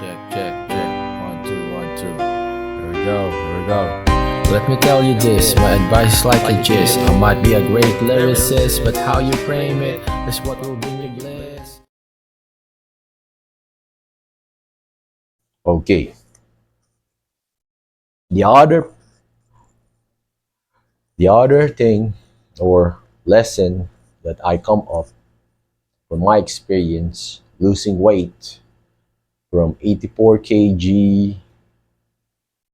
Check. 1, 2, 1, 2. Here we go, here we go. Let me tell you this, my advice is like a gist. I might be a great lyricist, but how you frame it is what will bring you bliss. Okay, the other the other thing or lesson that I come up from my experience losing weight from 84 kg,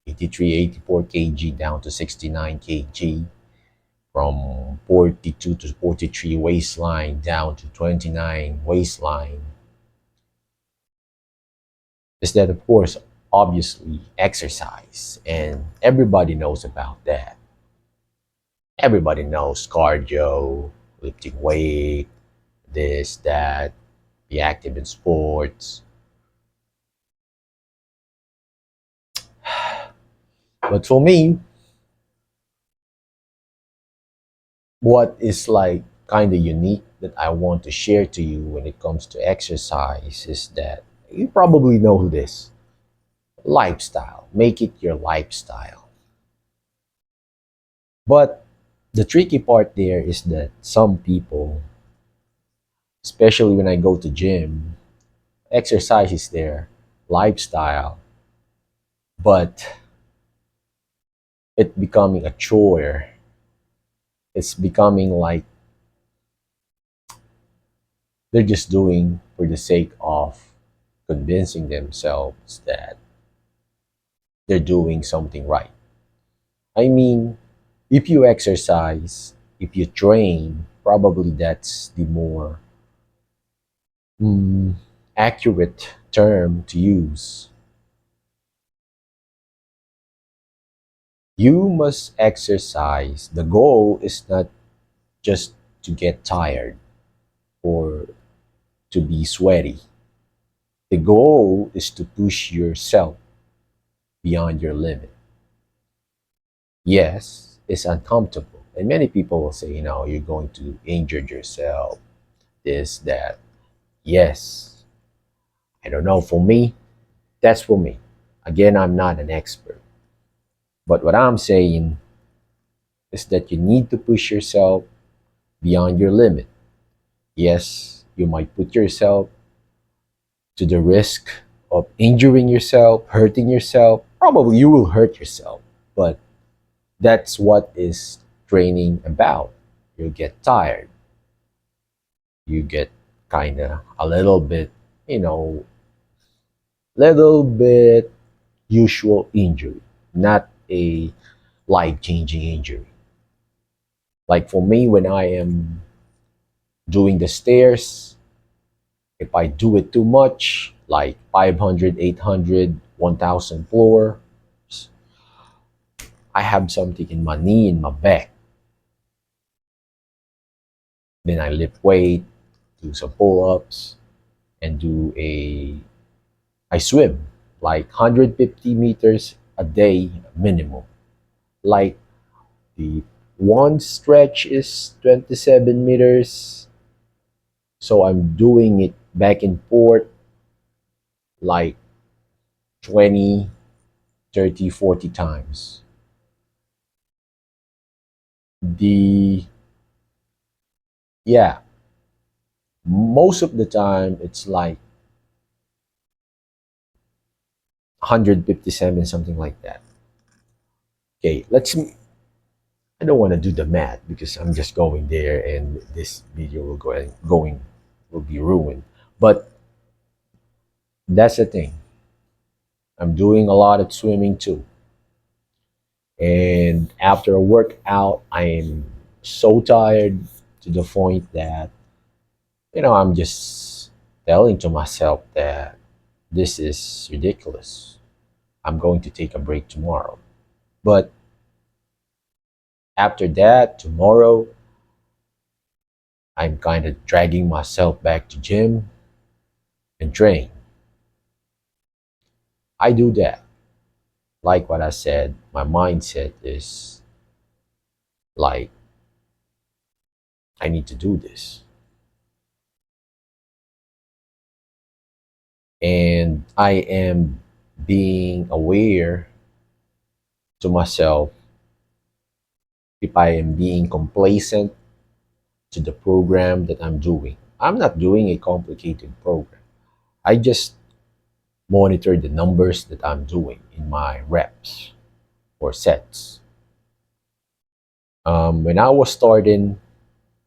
83, 84 kg down to 69 kg, from 42 to 43 waistline down to 29 waistline, is that, of course, obviously exercise. And everybody knows about that. Everybody knows cardio, lifting weight, this, that, be active in sports. But for me, what is like kind of unique that I want to share to you when it comes to exercise is that you probably know this lifestyle. Make it your lifestyle. But the tricky part there is that some people, especially when I go to gym, exercise is their lifestyle, but it becoming a chore. It's becoming like they're just doing for the sake of convincing themselves that they're doing something right. I mean, if you exercise, if you train, probably that's the more mm, accurate term to use. You must exercise. The goal is not just to get tired or to be sweaty. The goal is to push yourself beyond your limit. Yes, it's uncomfortable. And many people will say, you're going to injure yourself, this, that. Yes, I don't know. For me, that's for me. Again, I'm not an expert. But what I'm saying is that you need to push yourself beyond your limit. Yes, you might put yourself to the risk of injuring yourself, hurting yourself. Probably you will hurt yourself, but that's what is training about. You get tired, you get kind of a you know, little bit usual injury, not a life changing injury. Like for me, when I am doing the stairs, if I do it too much, like 500, 800, 1000 floors, I have something in my knee, in my back. Then I lift weight, do some pull-ups, and I swim like 150 meters a day minimum. Like the one stretch is 27 meters. So I'm doing it back and forth like 20, 30, 40 times. The, yeah, most of the time it's like 157, something like that. Okay, I don't want to do the math because I'm just going there and this video will be ruined. But that's the thing. I'm doing a lot of swimming too. And after a workout, I am so tired to the point that, I'm just telling to myself that this is ridiculous. I'm going to take a break tomorrow. But after that, tomorrow, I'm kind of dragging myself back to gym and train. I do that. Like what I said, my mindset is like, I need to do this. And I am being aware to myself if I am being complacent to the program that I'm doing. I'm not doing a complicated program. I just monitor the numbers that I'm doing in my reps or sets. When I was starting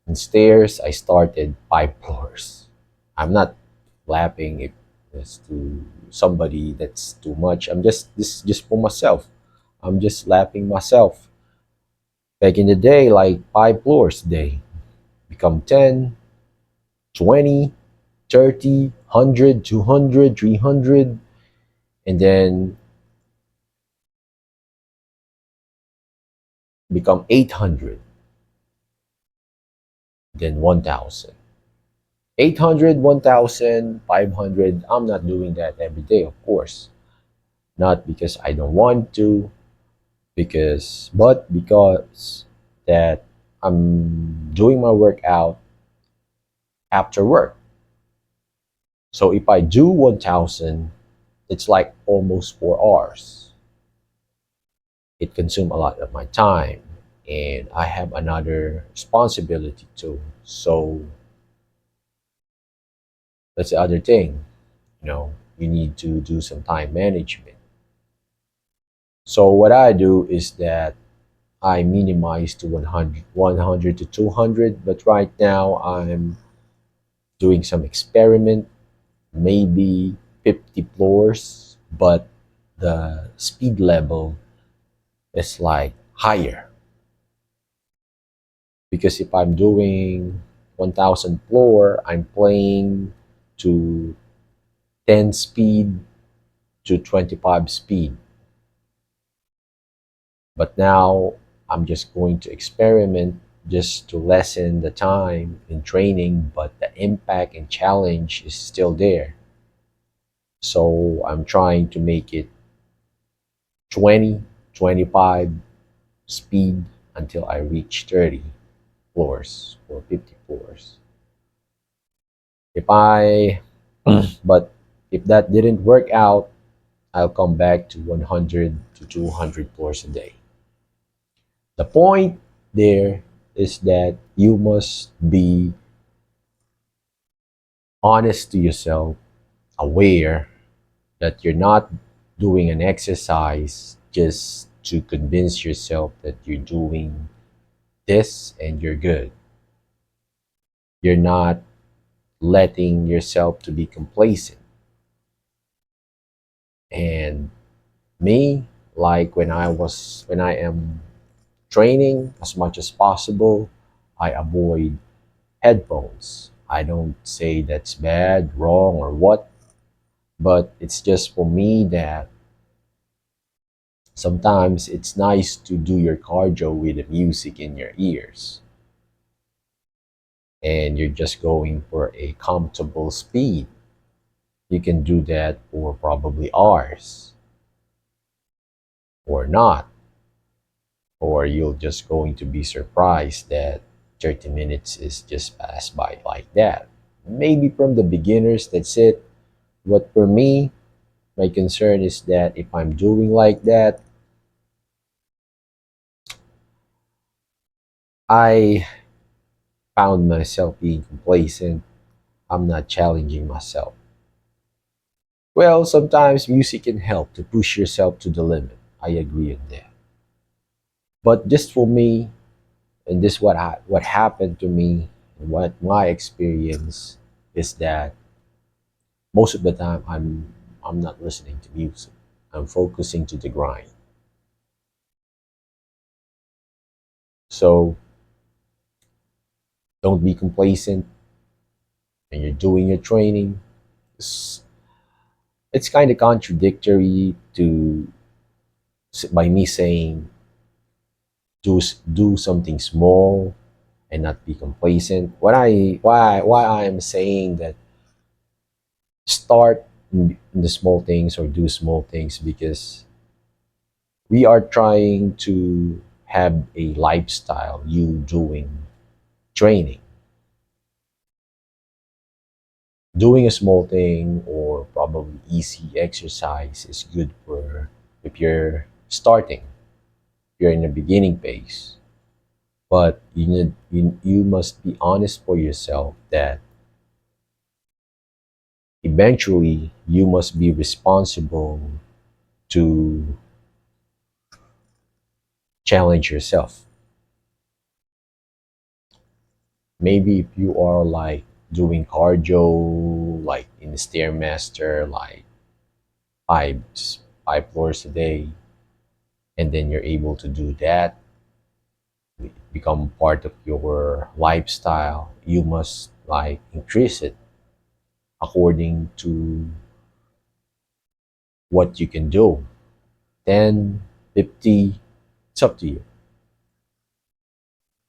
in stairs, I started 5 floors. I'm not lapping it as to somebody that's too much. I'm just this is just for myself. I'm just lapping myself. Back in the day, like 5 floors a day, become 10, 20, 30, 100, 200, 300, and then become 800, then 1,000. 800, 1,000, 500. I'm not doing that every day, of course. Not because I don't want to, because that I'm doing my workout after work. So if I do 1,000, it's like almost 4 hours. It consumes a lot of my time, and I have another responsibility too. So that's the other thing. You need to do some time management. So what I do is that I minimize to 100, 100 to 200, but right now I'm doing some experiment, maybe 50 floors, but the speed level is like higher. Because if I'm doing 1,000 floor, I'm playing to 10 speed to 25 speed. But now I'm just going to experiment just to lessen the time in training, but the impact and challenge is still there. So I'm trying to make it 20, 25 speed until I reach 30 floors or 50 floors. If I, but if that didn't work out, I'll come back to 100 to 200 floors a day. The point there is that you must be honest to yourself, aware that you're not doing an exercise just to convince yourself that you're doing this and you're good. You're not letting yourself to be complacent. And me, like when I am training as much as possible, I avoid headphones. I don't say that's bad, wrong, or what, but it's just for me that sometimes it's nice to do your cardio with the music in your ears and you're just going for a comfortable speed. You can do that for probably hours or not, or you're just going to be surprised that 30 minutes is just passed by like that. Maybe from the beginners, that's it. But for me, my concern is that if I'm doing like that, I found myself being complacent. I'm not challenging myself. Well, sometimes music can help to push yourself to the limit. I agree on that. But just for me, and this what happened to me, and what my experience is that most of the time I'm not listening to music. I'm focusing to the grind. So don't be complacent when you're doing your training. It's, it's kind of contradictory to by me saying do something small and not be complacent. Why I am saying that start in the small things or do small things because we are trying to have a lifestyle you doing training. Doing a small thing or probably of easy exercise is good for if you're starting, if you're in the beginning phase. But you must be honest for yourself that eventually you must be responsible to challenge yourself. Maybe if you are like doing cardio, like in the stairmaster, like five five floors a day, and then you're able to do that, become part of your lifestyle, you must like increase it according to what you can do. 10, 50, it's up to you.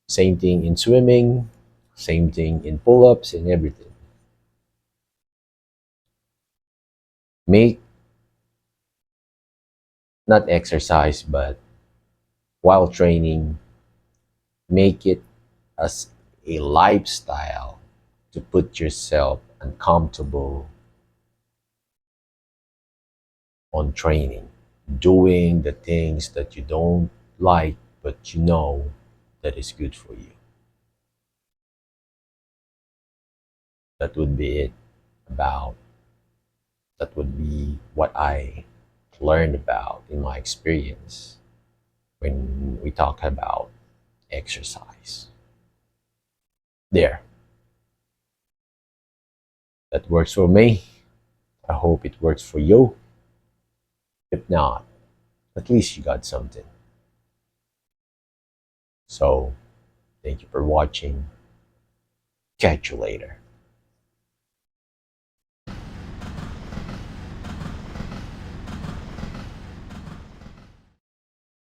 Same thing in swimming, same thing in pull-ups and everything. Make not exercise, but while training, make it as a lifestyle to put yourself uncomfortable on training, doing the things that you don't like, but you know that is good for you. That would be it about, that would be what I learned about in my experience when we talk about exercise. There, that works for me. I hope it works for you. If not, at least you got something. So, thank you for watching. Catch you later.